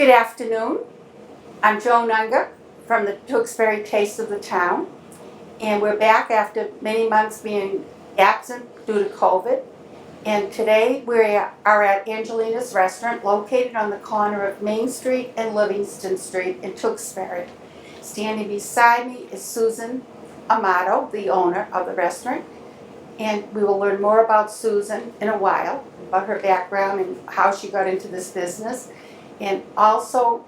Good afternoon. I'm Joan Unger from the Tewksbury Taste of the Town, and we're back after many months being absent due to COVID. And today we are at Angelina's restaurant located on the corner of Main Street and Livingston Street in Tewksbury. Standing beside me is Susan Amato, the owner of the restaurant, and we will learn more about Susan in a while, about her background and how she got into this business. And also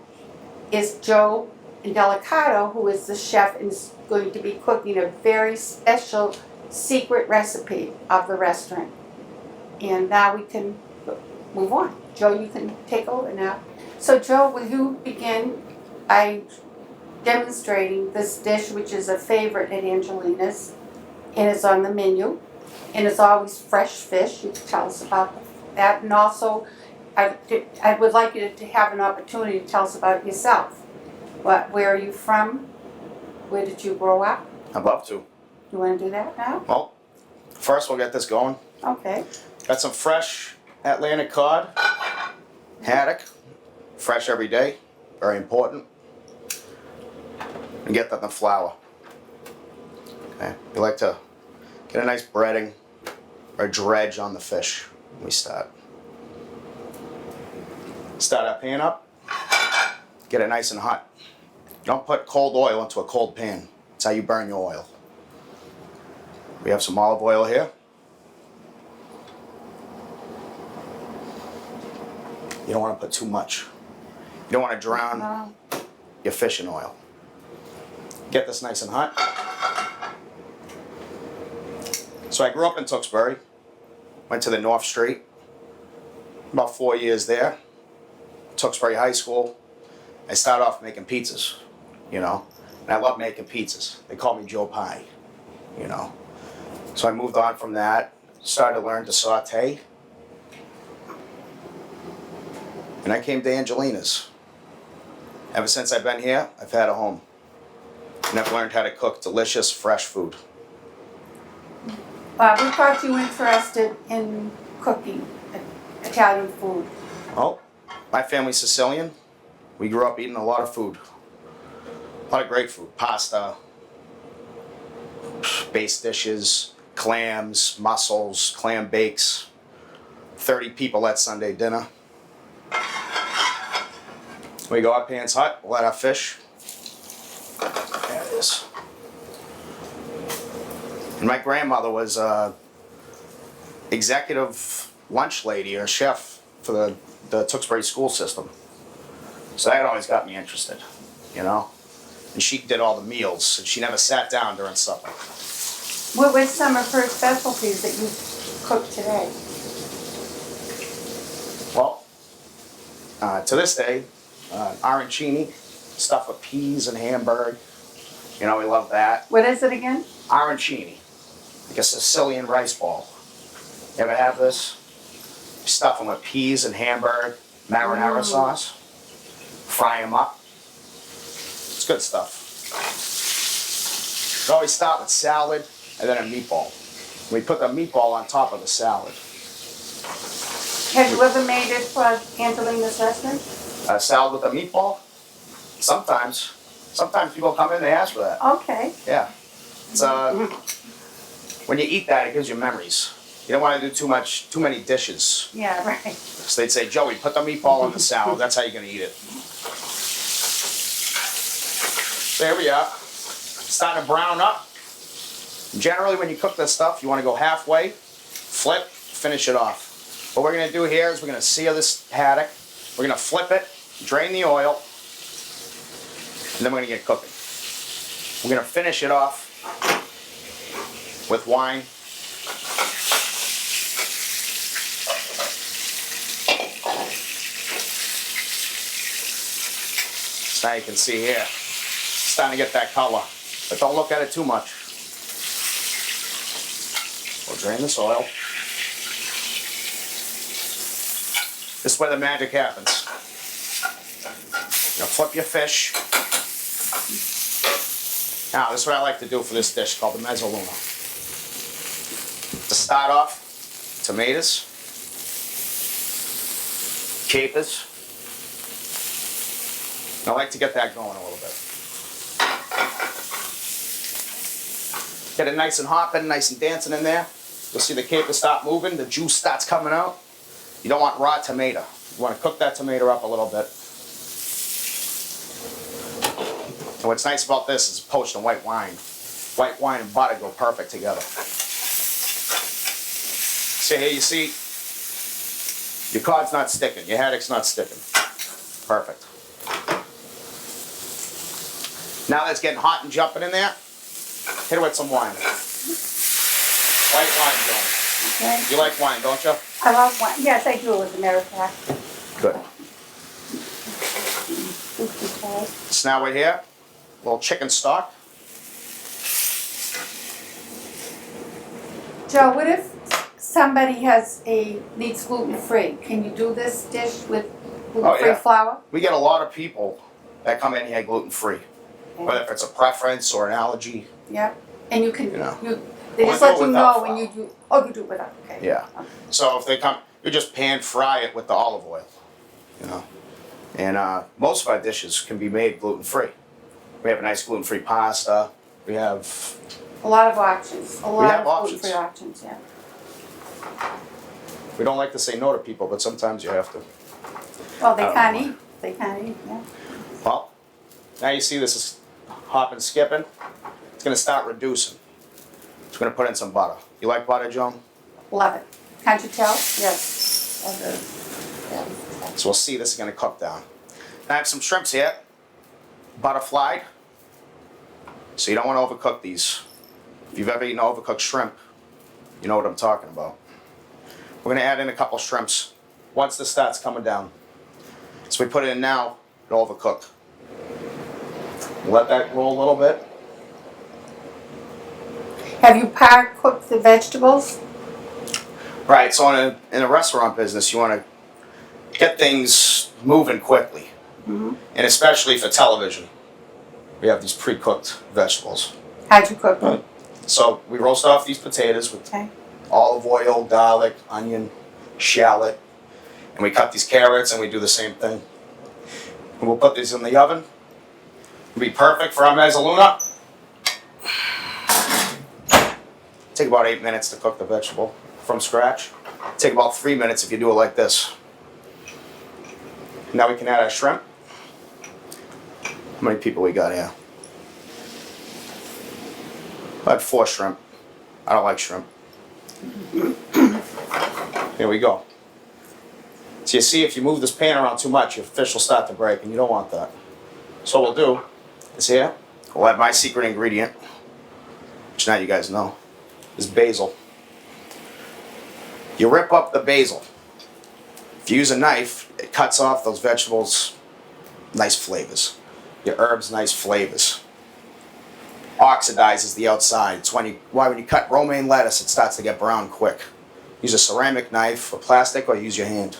is Joe Indelicato, who is the chef and is going to be cooking a very special secret recipe of the restaurant. And now we can move on. Joe, you can take over now. So Joe, will you begin by demonstrating this dish, which is a favorite at Angelina's and is on the menu, and it's always fresh fish. You can tell us about that. And also, I would like you to have an opportunity to tell us about yourself. Where are you from? Where did you grow up? I'd love to. You want to do that now? Well, first we'll get this going. Okay. Got some fresh Atlantic cod, haddock, fresh every day, very important. And get that in the flour. Okay, we like to get a nice breading or dredge on the fish when we start. Start our pan up, get it nice and hot. Don't put cold oil into a cold pan. That's how you burn your oil. We have some olive oil here. You don't want to put too much. You don't want to drown your fish in oil. Get this nice and hot. So I grew up in Tewksbury, went to the North Street, about 4 years there. Tewksbury High School. I started off making pizzas, and I love making pizzas. They call me Joe Pie, So I moved on from that, started to learn to saute. And I came to Angelina's. Ever since I've been here, I've had a home. And I've learned how to cook delicious, fresh food. We got you interested in cooking Italian food. Well, my family's Sicilian. We grew up eating a lot of food. A lot of great food. Pasta, base dishes, clams, mussels, clam bakes. 30 people at Sunday dinner. We go our pans hot, we'll let our fish. There it is. And my grandmother was executive lunch lady or chef for the Tewksbury school system. So that always got me interested, And she did all the meals, and she never sat down during supper. What were some of her specialties that you cook today? Well, to this day, arancini, stuffed with peas and Hamburg. We love that. What is it again? Arancini, like a Sicilian rice ball. You ever have this? You stuff them with peas and Hamburg, marinara sauce, fry them up. It's good stuff. We always start with salad and then a meatball. We put the meatball on top of the salad. Have you ever made it for Angelina's restaurant? A salad with a meatball? Sometimes. Sometimes people come in and they ask for that. Okay. Yeah. It's when you eat that, it gives you memories. You don't want to do too many dishes. Yeah, right. So they'd say, Joey, put the meatball on the salad. That's how you're going to eat it. There we are. Starting to brown up. Generally, when you cook this stuff, you want to go halfway, flip, finish it off. What we're going to do here is we're going to sear this haddock. We're going to flip it, drain the oil, and then we're going to get cooking. We're going to finish it off with wine. So now you can see here, it's starting to get that color, but don't look at it too much. We'll drain this oil. This is where the magic happens. You'll flip your fish. Now, this is what I like to do for this dish called the mezzaluna. To start off, tomatoes, capers, I like to get that going a little bit. Get it nice and hopping, nice and dancing in there. You'll see the caper start moving, the juice starts coming out. You don't want raw tomato. You want to cook that tomato up a little bit. And what's nice about this is poached and white wine. White wine and butter go perfect together. So here you see, your cod's not sticking, your haddock's not sticking. Perfect. Now that's getting hot and jumping in there, hit it with some wine. White wine, Joan. Okay. You like wine, don't you? I love wine. Yes, I do, as a matter of fact. Good. So now we're here, a little chicken stock. Joe, what if somebody needs gluten-free? Can you do this dish with gluten-free yeah. flour? We get a lot of people that come in here gluten-free, whether if it's a preference or an allergy. Yeah, and you can, You know. they Well, just I let do it you without know when you do, oh, you do it without, okay. Yeah. Okay. So if they come, you just pan fry it with the olive oil, you know. And most of our dishes can be made gluten-free. We have a nice gluten-free pasta. We have, A lot of options, a lot have of options. gluten-free options, yeah. we don't like to say no to people, but sometimes you have to. Well, they I don't can't know. eat, they can't eat, yeah. Well, now you see this is hopping, skipping. It's gonna start reducing. It's gonna put in some butter. You like butter, Joan? Love it. Can't you tell? Yes. Love it. Yeah. So we'll see this is gonna cook down. I have some shrimps here, butterflied. So you don't want to overcook these. If you've ever eaten overcooked shrimp, you know what I'm talking about. We're gonna add in a couple shrimps once this starts coming down. So we put it in now, it'll overcook. Let that roll a little bit. Have you par-cooked the vegetables? Right, so in a restaurant business, you want to get things moving quickly. And especially for television. We have these pre-cooked vegetables. How'd you cook them? So we roast off these potatoes with Okay. olive oil, garlic, onion, shallot. And we cut these carrots and we do the same thing. And we'll put these in the oven. It'll be perfect for our mezzaluna. Take about 8 minutes to cook the vegetable from scratch. Take about 3 minutes if you do it like this. Now we can add our shrimp. How many people we got here? About 4 shrimp. I don't like shrimp. Here we go. So you see, if you move this pan around too much, your fish will start to break, and you don't want that. So what we'll do is here, we'll add my secret ingredient, which now you guys know, is basil. You rip up the basil. If you use a knife, it cuts off those vegetables, nice flavors. Your herbs, nice flavors. Oxidizes the outside. It's why when you cut romaine lettuce, it starts to get brown quick. Use a ceramic knife or plastic, or use your hand.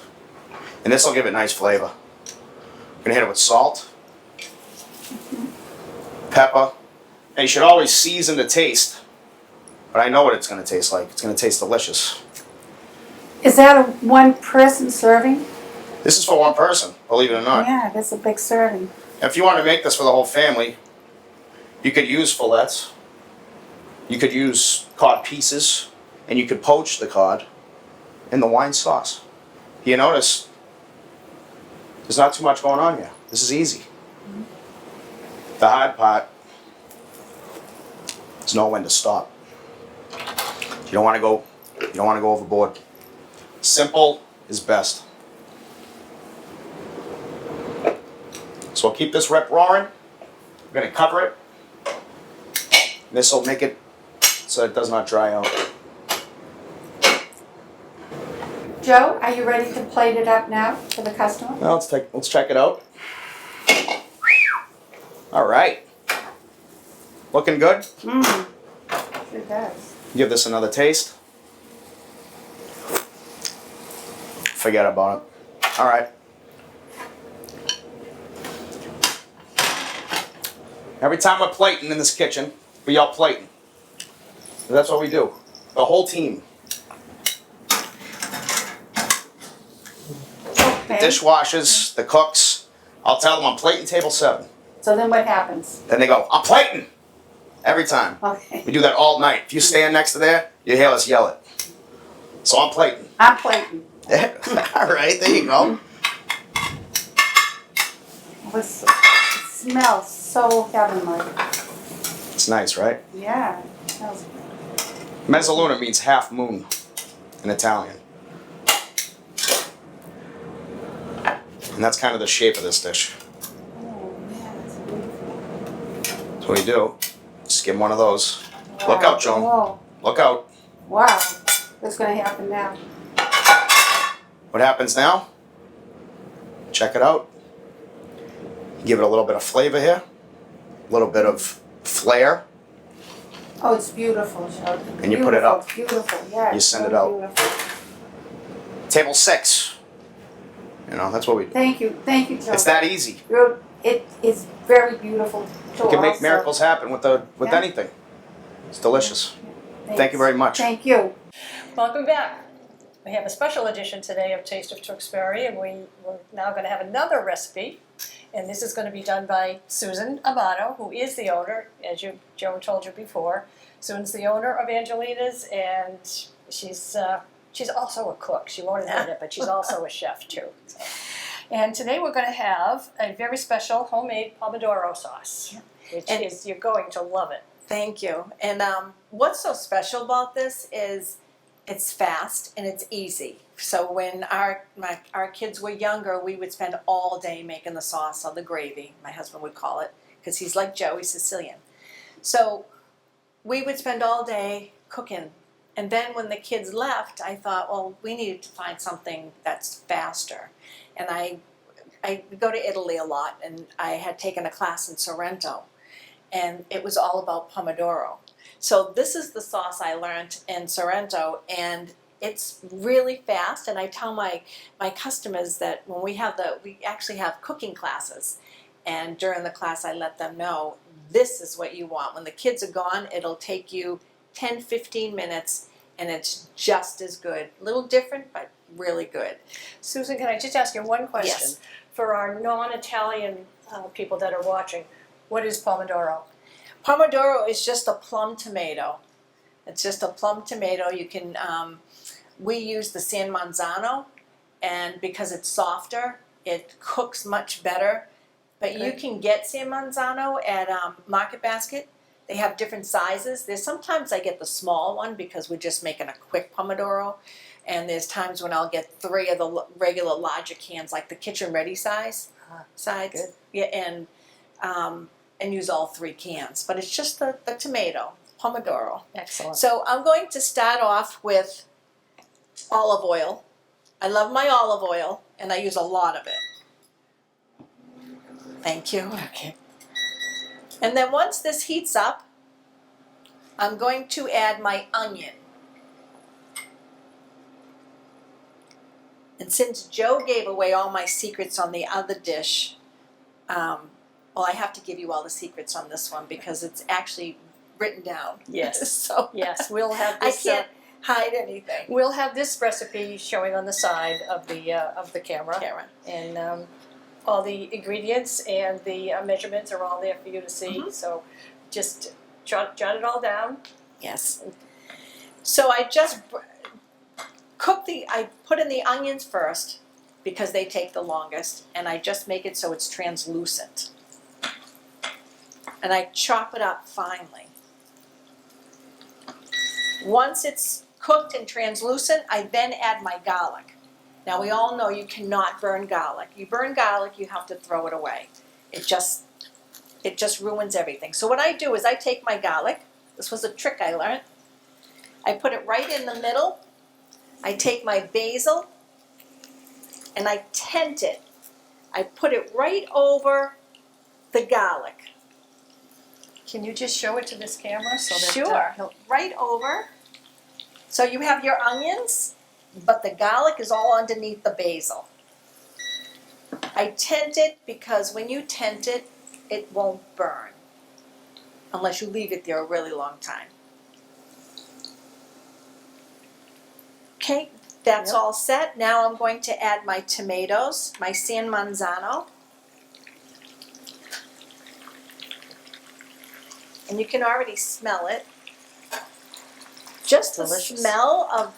And this will give it nice flavor. We're gonna hit it with salt, pepper, and you should always season to taste. But I know what it's gonna taste like. It's gonna taste delicious. Is that a one-person serving? This is for one person, believe it or not. Yeah, that's a big serving. If you want to make this for the whole family, you could use fillets. You could use cod pieces, and you could poach the cod in the wine sauce. You notice there's not too much going on here. This is easy. The hard part is know when to stop. You don't want to go overboard. Simple is best. So we'll keep this rep roaring. We're going to cover it. This will make it so it does not dry out. Joe, are you ready to plate it up now for the customer? Now let's check it out. All right. Looking good? Mmm. Sure does. Give this another taste. Forget about it. All right. Every time we're plating in this kitchen, we yell plating. That's what we do. The whole team. Okay. Dishwashers, the cooks, I'll tell them I'm plating table 7. So then what happens? Then they go, I'm plating! Every time. Okay. We do that all night. If you stand next to there, you hear us yell it. So I'm plating. I'm plating. All right, there you go. It smells so heavenly. It's nice, right? Yeah, it smells Mezzaluna means half moon in Italian. And that's kind of the shape of this dish. Oh, yeah, it's beautiful. So what we do, skim one of those. Look out, Joan. Whoa. Look out. Wow. What's going to happen now? What happens now? Check it out. Give it a little bit of flavor here. A little bit of flair. Oh, it's beautiful, Joe. And you put it up. Beautiful, yeah. You send so it out. Beautiful. Table 6. You know, that's what we do. Thank you, Joe. It's that easy. It is very beautiful. You can make miracles happen with Yeah. anything. It's delicious. Thanks. Thank you very much. Thank you. Welcome back. We have a special edition today of Taste of Tewksbury, and we're now going to have another recipe. And this is going to be done by Susan Amato, who is the owner, as Joe told you before. Susan's the owner of Angelina's, and she's also a cook. She won't admit it, but she's also a chef too. So. And today we're going to have a very special homemade pomodoro sauce, which is, you're going to love it. Thank you. And what's so special about this is it's fast and it's easy. So when our kids were younger, we would spend all day making the sauce or the gravy, my husband would call it, because he's like Joe, he's Sicilian. So we would spend all day cooking. And then when the kids left, I thought, well, we needed to find something that's faster. And I go to Italy a lot, and I had taken a class in Sorrento. And it was all about pomodoro. So this is the sauce I learned in Sorrento, and it's really fast. And I tell my customers that when we actually have cooking classes, and during the class I let them know this is what you want. When the kids are gone, it'll take you 10-15 minutes, and it's just as good. A little different, but really good. Susan, can I just ask you one question? Yes. For our non-Italian people that are watching, what is pomodoro? Pomodoro is just a plum tomato. It's just a plum tomato. You can, we use the San Manzano, and because it's softer, it cooks much better. But you can get San Manzano at Market Basket. They have different sizes. Sometimes I get the small one because we're just making a quick pomodoro. And there's times when I'll get 3 of the regular larger cans, like the kitchen ready size. Good. Yeah, and use all 3 cans. But it's just the tomato, pomodoro. Excellent. So I'm going to start off with olive oil. I love my olive oil, and I use a lot of it. Thank you. Okay. And then once this heats up, I'm going to add my onion. And since Joe gave away all my secrets on the other dish, well, I have to give you all the secrets on this one because it's actually written down. Yes. So Yes, we'll have I this. can't hide anything. We'll have this recipe showing on the side of the camera, Karen. and all the ingredients and the measurements are all there for you to see. Mhm. So just jot it all down. Yes. So I just I put in the onions first because they take the longest, and I just make it so it's translucent. And I chop it up finely. Once it's cooked and translucent, I then add my garlic. Now we all know you cannot burn garlic. You burn garlic, you have to throw it away. It just ruins everything. So what I do is I take my garlic. This was a trick I learned. I put it right in the middle. I take my basil and I tent it. I put it right over the garlic. Can you just show it to this camera so that Sure. Right over. So you have your onions, but the garlic is all underneath the basil. I tent it because when you tent it, it won't burn unless you leave it there a really long time. Okay, that's Yep. all set. Now I'm going to add my tomatoes, my San Manzano. and you can already smell it. Just the Delicious. smell of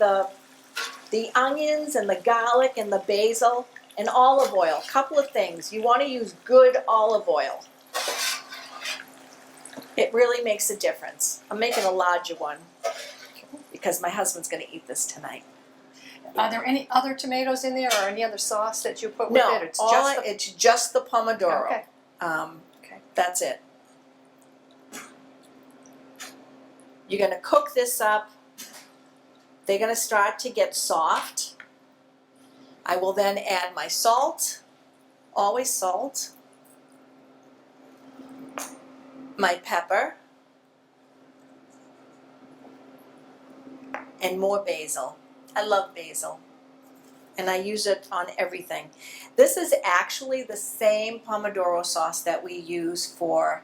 the onions and the garlic and the basil and olive oil. Couple of things. You want to use good olive oil. It really makes a difference. I'm making a larger one because my husband's going to eat this tonight. Are there any other tomatoes in there or any other sauce that you put with No, it? it's just the pomodoro. Okay. Okay. That's it. You're going to cook this up. They're going to start to get soft. I will then add my salt, always salt, my pepper, and more basil. I love basil, and I use it on everything. This is actually the same pomodoro sauce that we use for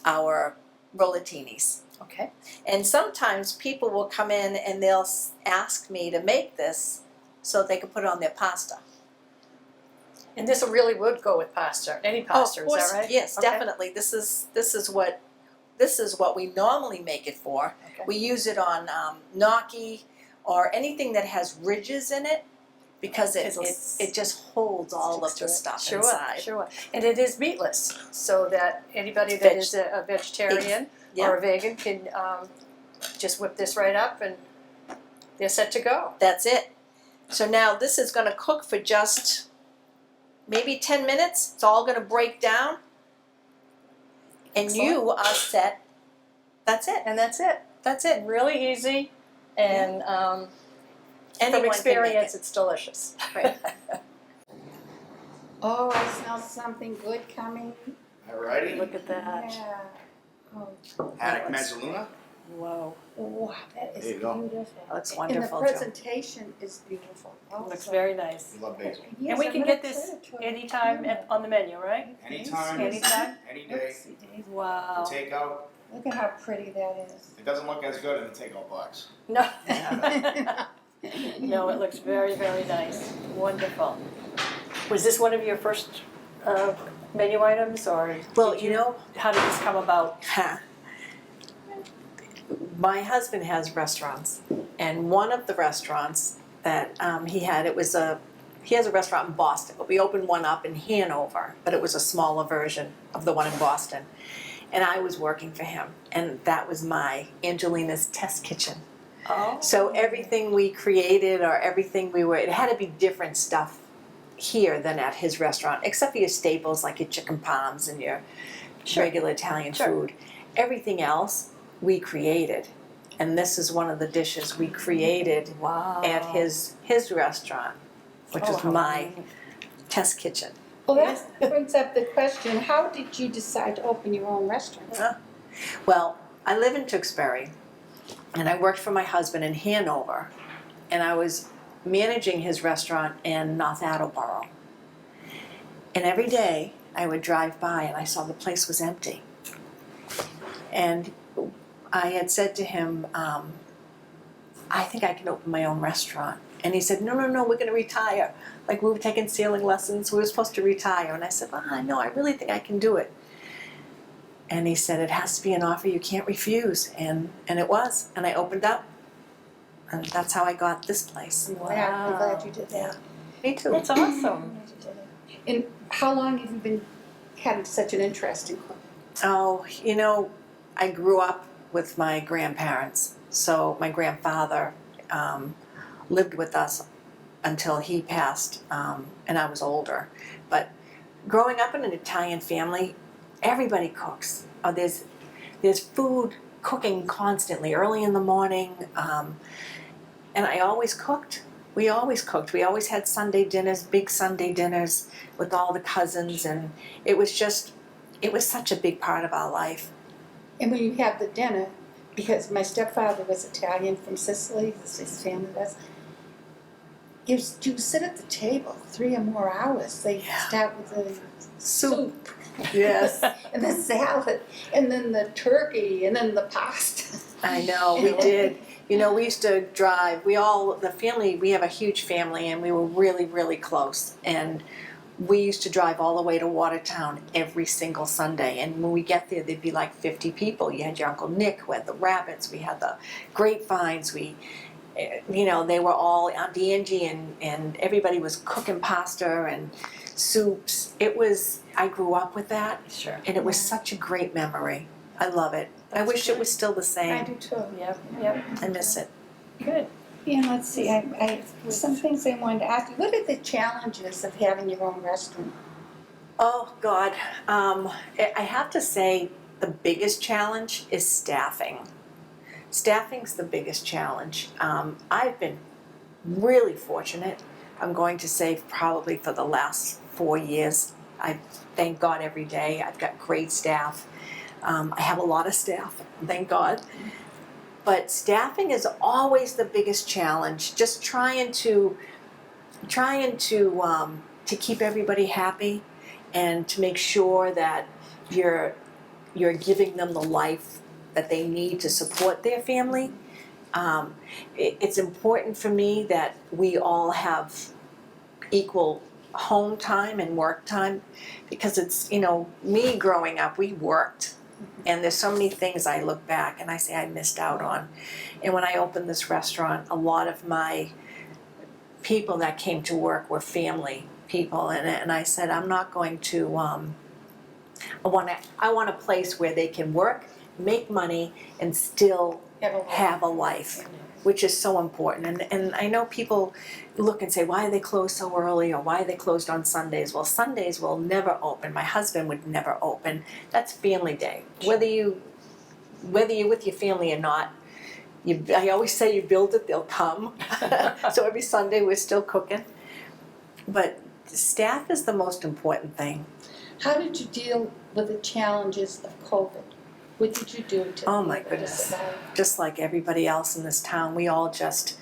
our rolatinis. Okay. And sometimes people will come in and they'll ask me to make this so they can put it on their pasta. And this really would go with pasta, any pasta, of course, is that right? yes, Okay. definitely. This is what we normally make it for. Okay. We use it on gnocchi or anything that has ridges in it because it just holds all of the stuff Sure, inside. Sure. And it is meatless, so that anybody that is a vegetarian Yeah. or a vegan can just whip this right up and they're set to go. That's it. So now this is going to cook for just maybe 10 minutes. It's all going to break down. And Excellent. you are set. That's it. And that's it. That's it. Really easy, and Anyone from can experience, make it's delicious. Right. Oh, I smell something good coming. Alrighty. Look at that. Yeah. Oh, Haddock mezzaluna. Whoa. wow, that is There you go. beautiful. That looks And wonderful, the Joe. presentation is beautiful. Also. Looks very nice. We love basil. Yes, And we I'm can gonna get this put it to- anytime on the menu, right? Anytime, Anytime? any day. Oopsie daisy. Wow. Takeout. Look at how pretty that is. It doesn't look as good in the takeout box. No. No, it looks very, very nice. Wonderful. Was this one of your first menu items, or Well, did you know, how did this come about? my husband has restaurants, and one of the restaurants that he had, he has a restaurant in Boston, but we opened one up in Hanover, but it was a smaller version of the one in Boston. And I was working for him, and that was my Angelina's test kitchen. Oh. So everything we created or everything it had to be different stuff here than at his restaurant, except for your staples like your chicken palms and your regular Italian food. Everything else we created. And this is one of the dishes we created at his restaurant, which was how my test kitchen. Well, that brings up the question, how did you decide to open your own restaurant? Well, I live in Tewksbury, and I worked for my husband in Hanover, and I was managing his restaurant in North Attleboro. And every day I would drive by and I saw the place was empty. And I had said to him, I think I can open my own restaurant. And he said, no, we're going to retire. Like, we were taking sailing lessons, we were supposed to retire. And I said, no, I really think I can do it. And he said, it has to be an offer you can't refuse. And it was. And I opened up. And that's how I got this place. Wow. I'm glad you did that. Me too. That's awesome. And how long have you been having such an interest in cooking? Oh, I grew up with my grandparents. So my grandfather lived with us until he passed, and I was older. But growing up in an Italian family, everybody cooks. There's food cooking constantly, early in the morning, and I always cooked. We always cooked. We always had Sunday dinners, big Sunday dinners with all the cousins, and it was such a big part of our life. And when you have the dinner, because my stepfather was Italian from Sicily, his family was, you sit at the table 3 or more hours. They start with the soup. Yes. And the salad, and then the turkey, and then the pasta. I know, we did. We used to drive. We have a huge family, and we were really, really close. And we used to drive all the way to Watertown every single Sunday, and when we get there, there'd be like 50 people. You had your Uncle Nick, we had the rabbits, we had the grapevines, they were all Auntie Angie, and everybody was cooking pasta and soups. I grew up with that, Sure. and it was such a great memory. I love it. I That's wish it good. was still the I same. do too. Yep, yep, I miss it. good. And let's see, some things I wanted to ask you. What are the challenges of having your own restaurant? Oh, God. I have to say the biggest challenge is staffing. Staffing's the biggest challenge. I've been really fortunate. I'm going to say probably for the last 4 years. I thank God every day. I've got great staff. I have a lot of staff, thank God. But staffing is always the biggest challenge. Just trying to keep everybody happy, and to make sure that you're giving them the life that they need to support their family. It's important for me that we all have equal home time and work time, because it's, me growing up, we worked. And there's so many things I look back and I say I missed out on. And when I opened this restaurant, a lot of my people that came to work were family people, and I said I'm not going to. I want a place where they can work, make money, and still have a life, which is so important. And I know people look and say, why are they closed so early, or why are they closed on Sundays? Well, Sundays will never open. My husband would never open. That's family day. Whether you're with your family or not, I always say you build it, they'll come. So every Sunday we're still cooking. But staff is the most important thing. How did you deal with the challenges of COVID? What did you do to Oh my be able to goodness. survive? Just like everybody else in this town, we all just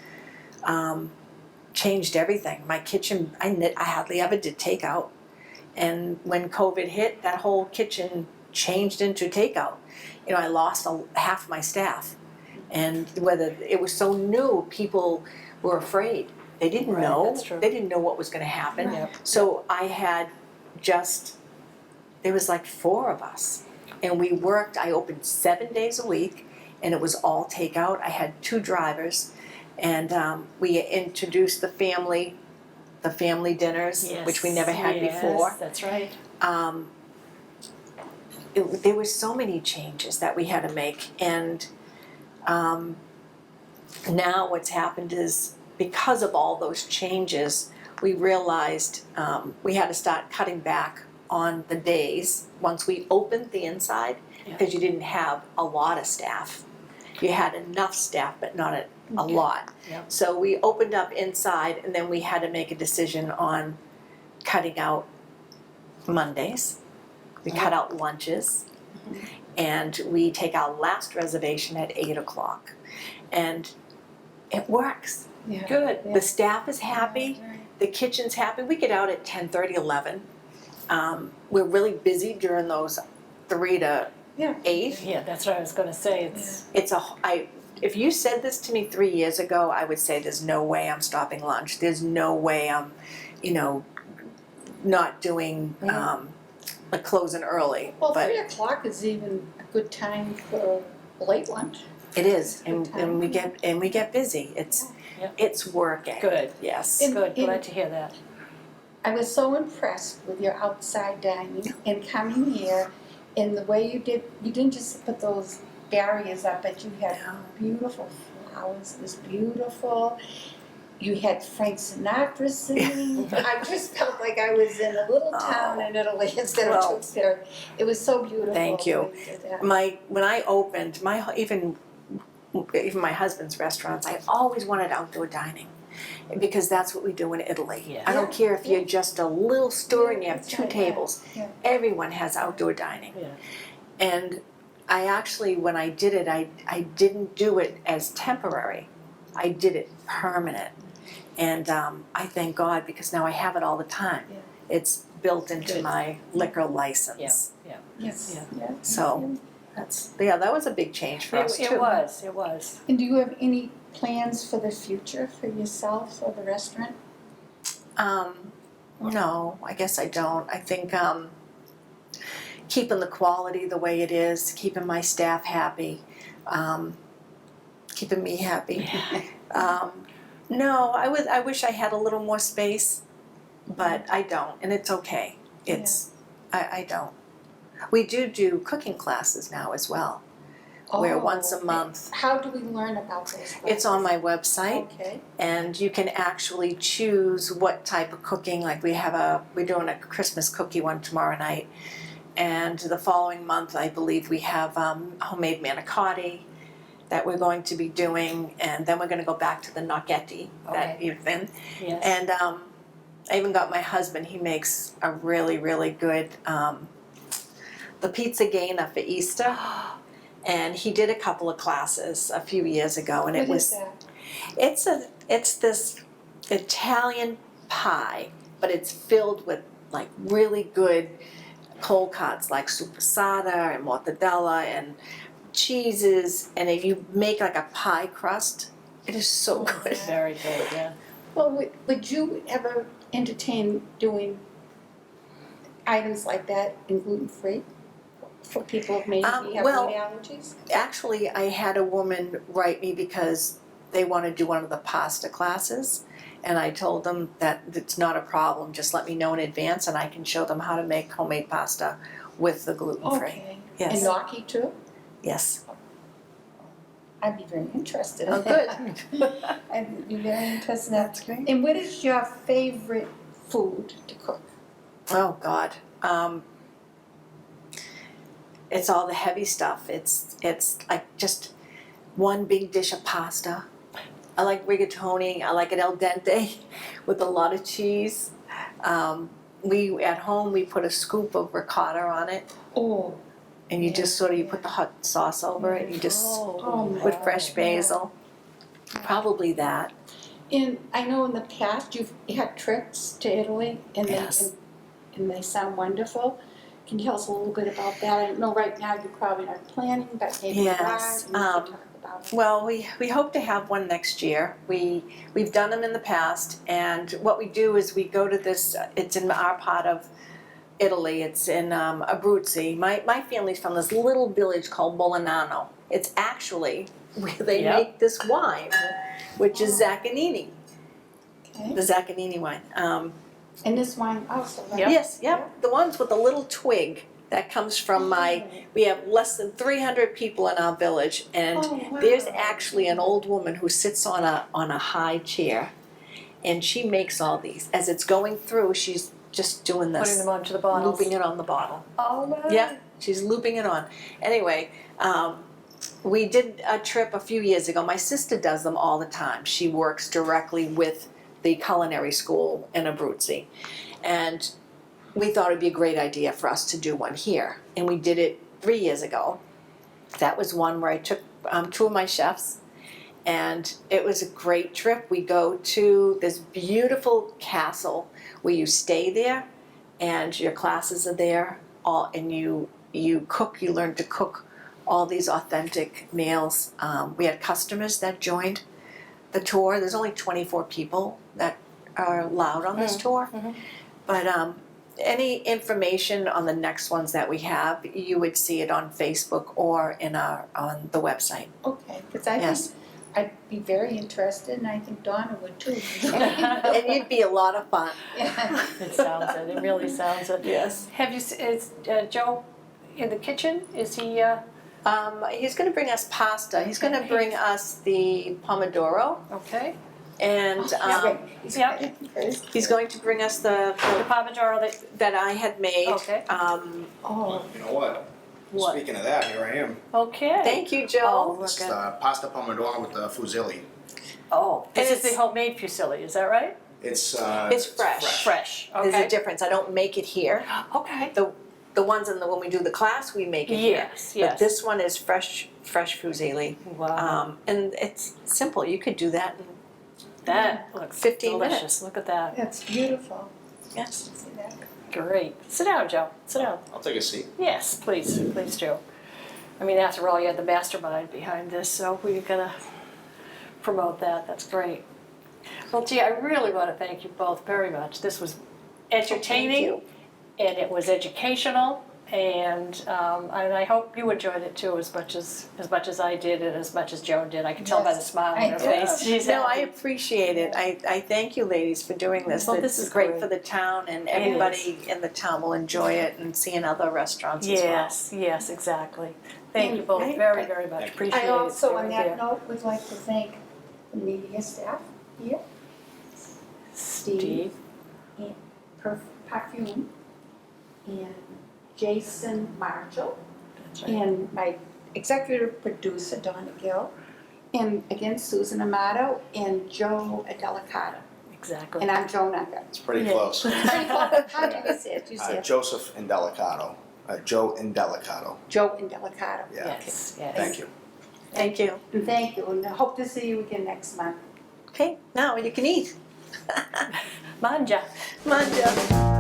changed everything. My kitchen, I hardly ever did takeout. And when COVID hit, that whole kitchen changed into takeout. I lost half my staff. And whether it was so new, people were afraid. They didn't Right, know. that's true. They didn't know what was going to happen. Right. So I had there was like 4 of us. And we worked, I opened 7 days a week, and it was all takeout. I had 2 drivers, and we introduced the family dinners, which we never had before. That's right. There were so many changes that we had to make, and now what's happened is, because of all those changes, we realized we had to start cutting back on the days once we opened the inside, because you didn't have a lot of staff. You had enough staff, but not a lot. Yep. So we opened up inside, and then we had to make a decision on cutting out Mondays. We cut out lunches, and we take our last reservation at 8 o'clock. And it works. Yeah. Good. The staff is happy, Right. the kitchen's happy. We get out at 10:30, 11. We're really busy during those 3 to Yeah. 8. Yeah, that's what I was gonna say, If you said this to me 3 years ago, I would say there's no way I'm stopping lunch. There's no way I'm, not doing, like closing early. Well, But 3 o'clock is even a good time for a late lunch. it is, Good time. and we get busy. Yeah. It's working. good, Yes. And- good, glad to hear that. I was so impressed with your outside dining and coming here, and the way you didn't just put those barriers up, but you had beautiful flowers. It was beautiful. You had Frank Sinatra singing. I just felt like I was in a little town in Italy instead of Well, Tewksbury. It was so beautiful. Thank you. the way did that. When I opened even my husband's restaurants, I always wanted outdoor dining, because that's what we do in Italy. Yeah. I don't care if you're Yeah. just a little store and you have That's 2 right, tables. yeah. Everyone has outdoor dining. Yeah. And I actually, when I did it, I didn't do it as temporary. I did it permanent. And I thank God, because now I have it all the time. Yeah. It's built into Good. my liquor license. Yeah. Yes. Yeah. Yeah. So that was a big change for us too. It was. And do you have any plans for the future for yourself or the restaurant? No, I guess I don't. I think keeping the quality the way it is, keeping my staff happy, keeping me happy. No, I wish I had a little more space, but I don't, and it's okay. I don't. We do cooking classes now as well, where once a month. How do we learn about those? It's on my website. Okay. And you can actually choose what type of cooking. Like we're doing a Christmas cookie one tomorrow night, and the following month I believe we have homemade manicotti that we're going to be doing, and then we're going to go back to the gnocchetti that you've been. Yes. And I even got my husband. He makes a really really good the pizza gainer for Easter, and he did a couple of classes a few years ago, and it What was. is that? It's this Italian pie, but it's filled with like really good cold cuts like supersada and mortadella and cheeses, and if you make like a pie crust, it is so good. Very good, yeah. Well, would you ever entertain doing items like that in gluten-free for people who maybe have well- food allergies? Actually, I had a woman write me because they want to do one of the pasta classes, and I told them that it's not a problem, just let me know in advance and I can show them how to make homemade pasta with the gluten-free. Okay. Yes. And gnocchi too? Yes. I'd be very interested in Oh, that. good. I'd be very interested in that. That's great. And what is your favorite food to cook? Oh God, it's all the heavy stuff. It's like just one big dish of pasta. I like rigatoni. I like it al dente with a lot of cheese. We at home we put a scoop of ricotta on it, Oh. and you just sort of you put the hot sauce over it. You just Oh, with fresh basil. Probably that. And I know in the past you've had trips to Italy and Yes. and they sound wonderful. Can you tell us a little bit about that? I know right now you're probably not planning, but maybe you are, Yes, and you can talk about it. Well, we hope to have one next year. We've done them in the past, and what we do is we go to this. It's in our part of Italy. It's in Abruzzi. My family's from this little village called Bolognano. It's actually where they Yep. make this wine, which is Zaccanini, Okay. the Zaccanini wine. And this wine also, right? Yep. Yes, yep, the ones with the little twig that comes from we have less than 300 people in our village, and Oh, wow. there's actually an old woman who sits on a high chair, and she makes all these. As it's going through, she's just doing Putting this, them onto the bottles. looping it on the bottle. Oh, wow. Yeah, she's looping it on. Anyway, we did a trip a few years ago. My sister does them all the time. She works directly with the culinary school in Abruzzi, and we thought it'd be a great idea for us to do one here, and we did it 3 years ago. That was one where I took 2 of my chefs, and it was a great trip. We go to this beautiful castle where you stay there, and your classes are there, and you cook. You learn to cook all these authentic meals. We had customers that joined the tour. There's only 24 people that are allowed on this tour, but any information on the next ones that we have, you would see it on Facebook or on the website. Okay, because I Yes. think I'd be very interested, and I think Donna would too. And you'd be a lot of fun. Yeah. It sounds it. It really sounds it. Yes. Have you? Is Joe in the kitchen? Is he? He's going to bring us pasta. He's going to bring us the pomodoro, Okay. and Yeah. he's going to bring us the The pomodoro that I had made. Okay. Oh, You know what? What? Speaking of that, here I am. Okay. Thank you, Oh, Joe. look It's at. pasta pomodoro with the fusilli. Oh, this And is the homemade fusilli. Is that right? It's fresh. Fresh. There's a Okay. difference. I don't make it here. Okay. The ones when we do the class, we make it here. Yes. But Yes. this one is fresh fusilli. Wow. And it's simple. You could do that in That looks 15 delicious. minutes. Look at that. that's beautiful. yes. See that? Great. Sit down, Joe. Sit down. I'll take a seat. Yes, please, Joe. I mean, after all, you had the mastermind behind this, so we gotta promote that. That's great. Well, gee, I really want to thank you both very much. This was entertaining, and it was educational, and I hope you enjoyed it too as much as I did and as much as Joan did. I can tell by the Yes, smile I on her do. face. She's No, I happy. appreciate it. I thank you ladies for doing this. Well, this It's is great great. for the town, and It everybody in the town will enjoy it and see in other restaurants as well. Yes, exactly. Thank And you both I- very, very much. Appreciate it. I also, They on were that there. note, would like to thank the media staff here, Steve. and Perfume, and Jason Marshall, That's right. and my executive producer, Donna Gill, and again, Susan Amato, and Joe Delicato. Exactly. And I'm Joan Unger. It's pretty Yeah. close. How do you say it? You say it? Joseph Indelicato. Joe Indelicato. Joe Delicato. Yeah. Yes. Thank you. Thank you. And thank you, and I hope to see you again next month. Okay, now you can eat. Manja. Come on, Jeff.